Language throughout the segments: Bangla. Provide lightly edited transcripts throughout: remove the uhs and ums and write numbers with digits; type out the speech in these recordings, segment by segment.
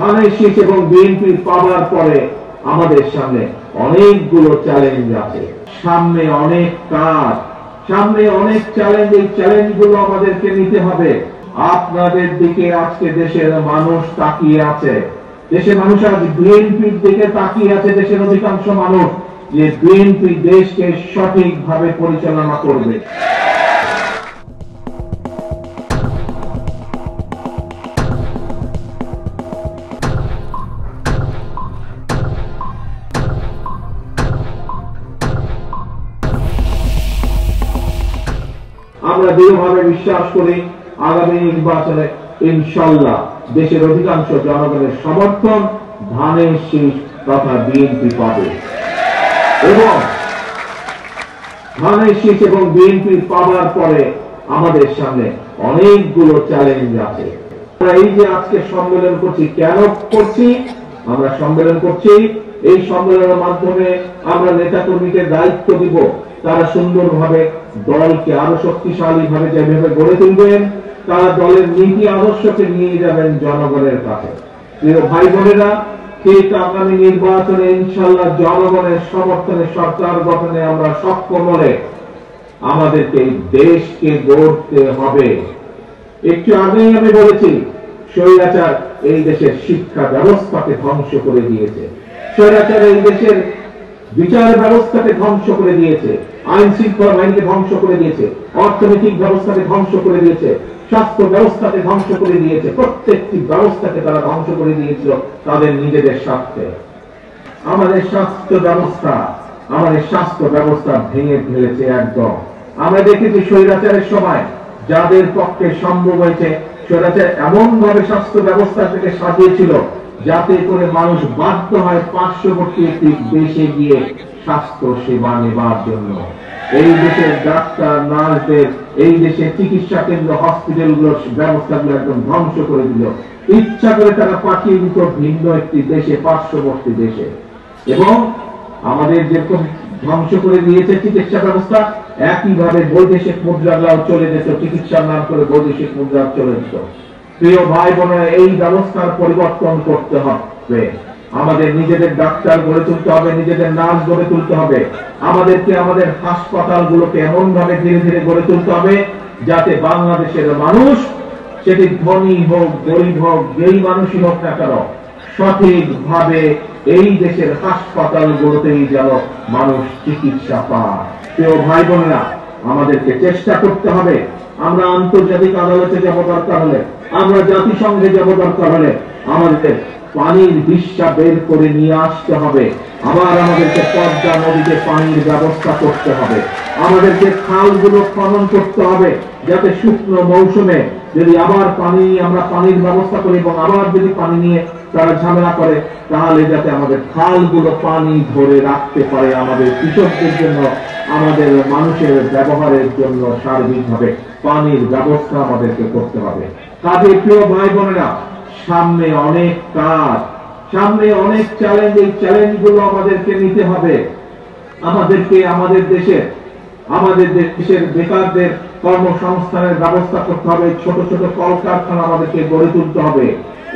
ধানের শীষ এবং বিএনপির পাওয়ার পরে আমাদের সামনে অনেকগুলো চ্যালেঞ্জ আছে, সামনে অনেক কাজ, সামনে অনেক চ্যালেঞ্জ। এই চ্যালেঞ্জগুলো আমাদেরকে নিতে হবে। আপনাদের দিকে আজকে দেশের মানুষ তাকিয়ে আছে। দেশের মানুষ আজ বিএনপির দিকে তাকিয়ে আছে। দেশের অধিকাংশ মানুষ যে বিএনপি দেশকে সঠিকভাবে পরিচালনা করবে। আমরা দৃঢ়ভাবে বিশ্বাস করি আগামী নির্বাচনে ইনশাআল্লাহ দেশের অধিকাংশ জনগণের সমর্থন ধানের শীষ তথা বিএনপি পাবে এবং ধানের শীষ এবং বিএনপির পাওয়ার পরে আমাদের সামনে অনেকগুলো চ্যালেঞ্জ আছে। আমরা এই যে আজকে সম্মেলন করছি, কেন করছি? আমরা সম্মেলন করছি এই সম্মেলনের মাধ্যমে আমরা নেতাকর্মীকে দায়িত্ব দিব তারা সুন্দরভাবে দলকে আরো শক্তিশালী ভাবে যেভাবে গড়ে তুলবেন, তারা দলের নীতি আদর্শকে নিয়ে যাবেন জনগণের কাছে। প্রিয় ভাই বোনেরা, ঠিক আগামী নির্বাচনে ইনশাআল্লাহ জনগণের সমর্থনে সরকার গঠনে আমরা সক্ষম হলে আমাদেরকে দেশকে গড়তে হবে। একটু আগেই আমি বলেছি স্বৈরাচার এই দেশের শিক্ষা ব্যবস্থাকে ধ্বংস করে দিয়েছে, স্বৈরাচার এই দেশের বিচার ব্যবস্থাকে ধ্বংস করে দিয়েছে, আইন শৃঙ্খলা বাহিনীকে ধ্বংস করে দিয়েছে, অর্থনৈতিক ব্যবস্থাকে ধ্বংস করে দিয়েছে, স্বাস্থ্য ব্যবস্থাকে ধ্বংস করে দিয়েছে। প্রত্যেকটি ব্যবস্থাকে তারা ধ্বংস করে দিয়েছিল তাদের নিজেদের স্বার্থে। আমাদের স্বাস্থ্য ব্যবস্থা ভেঙে ফেলেছে একদম। আমরা দেখেছি স্বৈরাচারের সময় যাদের পক্ষে সম্ভব হয়েছে, স্বৈরাচার এমন ভাবে স্বাস্থ্য ব্যবস্থাটাকে সাজিয়েছিল যাতে করে মানুষ বাধ্য হয় পার্শ্ববর্তী একটি দেশে গিয়ে স্বাস্থ্য সেবা নেবার জন্য। এই দেশের ডাক্তার নার্সদের, এই দেশের চিকিৎসা কেন্দ্র হসপিটালগুলোর ব্যবস্থাগুলো একদম ধ্বংস করে দিল। ইচ্ছা করে তারা পাঠিয়ে দিত ভিন্ন একটি দেশে, পার্শ্ববর্তী দেশে। এবং আমাদের যেরকম ধ্বংস করে দিয়েছে চিকিৎসা ব্যবস্থা, একইভাবে বৈদেশিক মুদ্রাগুলো চলে যেত, চিকিৎসার নাম করে বৈদেশিক মুদ্রা চলে যেত। প্রিয় ভাই বোনেরা, এই ব্যবস্থার পরিবর্তন করতে হবে। আমাদের নিজেদের ডাক্তার গড়ে তুলতে হবে, নিজেদের নার্স গড়ে তুলতে হবে। আমাদেরকে আমাদের হাসপাতালগুলোকে এমন ভাবে ধীরে ধীরে গড়ে তুলতে হবে যাতে বাংলাদেশের মানুষ, সেটি ধনী হোক গরিব হোক যেই মানুষই হোক না কেন, সঠিকভাবে এই দেশের হাসপাতালগুলোতেই যেন মানুষ চিকিৎসা পায়। প্রিয় ভাই বোনেরা, আমাদেরকে চেষ্টা করতে হবে। আমরা আন্তর্জাতিক আদালতে যাব দরকার হলে, আমরা জাতিসংঘে যাব দরকার হলে, আমাদের পানির হিস্যা বের করে নিয়ে আসতে হবে। আবার আমাদেরকে পদ্মা নদীতে পানির ব্যবস্থা করতে হবে। আমাদেরকে খালগুলো খনন করতে হবে যাতে শুকনো মৌসুমে যদি আবার আমরা পানির ব্যবস্থা করি এবং আবার যদি পানি নিয়ে তারা ঝামেলা করে, তাহলে যাতে আমাদের খালগুলো পানি ধরে রাখতে পারে। আমাদের কৃষকদের জন্য, আমাদের মানুষের ব্যবহারের জন্য সার্বিকভাবে পানির ব্যবস্থা আমাদেরকে করতে হবে। কাজে প্রিয় ভাই বোনেরা, সামনে অনেক কাজ, সামনে অনেক চ্যালেঞ্জ। এই চ্যালেঞ্জগুলো আমাদেরকে নিতে হবে। আমাদেরকে আমাদের দেশের বেকারদের কর্মসংস্থানের ব্যবস্থা করতে হবে। ছোট ছোট কলকারখানা আমাদেরকে গড়ে তুলতে হবে।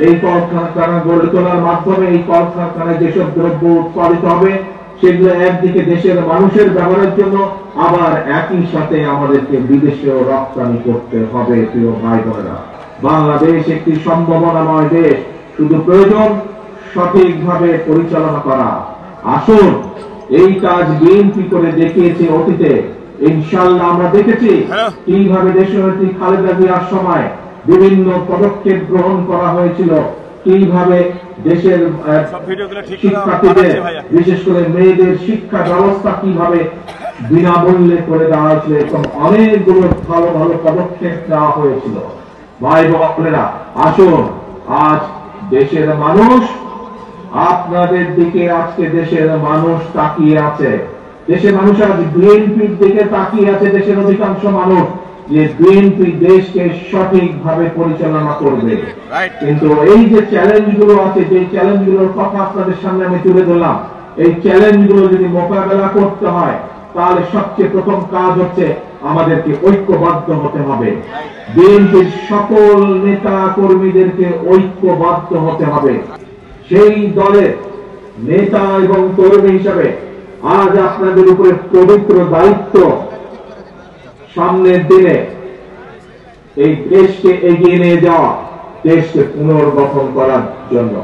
এই কলকারখানা গড়ে তোলার মাধ্যমে এই কলকারখানায় যেসব দ্রব্য উৎপাদিত হবে সেগুলো একদিকে দেশের মানুষের ব্যবহারের জন্য, আবার একই সাথে আমাদেরকে বিদেশেও রপ্তানি করতে হবে। প্রিয় ভাই বোনেরা, বাংলাদেশ একটি সম্ভাবনাময় দেশ, শুধু প্রয়োজন সঠিকভাবে পরিচালনা করা। আসুন, এই কাজ বিএনপি করে দেখিয়েছে অতীতে। ইনশাআল্লাহ আমরা দেখেছি কিভাবে দেশনেত্রী খালেদা জিয়ার সময় বিভিন্ন পদক্ষেপ গ্রহণ করা হয়েছিল, কিভাবে দেশের শিক্ষার্থীদের, বিশেষ করে মেয়েদের শিক্ষা ব্যবস্থা কিভাবে বিনামূল্যে করে দেওয়া হয়েছিল এবং অনেকগুলো ভালো ভালো পদক্ষেপ নেওয়া হয়েছিল। ভাই বোনেরা, আসুন, আজ দেশের মানুষ আপনাদের দিকে, আজকে দেশের মানুষ তাকিয়ে আছে। দেশের মানুষ আজ বিএনপির দিকে তাকিয়ে আছে। দেশের অধিকাংশ মানুষ যে বিএনপি দেশকে সঠিকভাবে পরিচালনা করবে। কিন্তু এই যে চ্যালেঞ্জগুলো আছে, যে চ্যালেঞ্জগুলোর কথা আপনাদের সামনে আমি তুলে ধরলাম, এই চ্যালেঞ্জগুলো যদি মোকাবেলা করতে হয় তাহলে সবচেয়ে প্রথম কাজ হচ্ছে আমাদেরকে ঐক্যবদ্ধ হতে হবে। বিএনপির সকল নেতা কর্মীদেরকে ঐক্যবদ্ধ হতে হবে। সেই দলের নেতা এবং কর্মী হিসাবে আজ আপনাদের উপরে পবিত্র দায়িত্ব, সামনের দিনে এই দেশকে এগিয়ে নিয়ে যাওয়া, দেশকে পুনর্গঠন করার জন্য।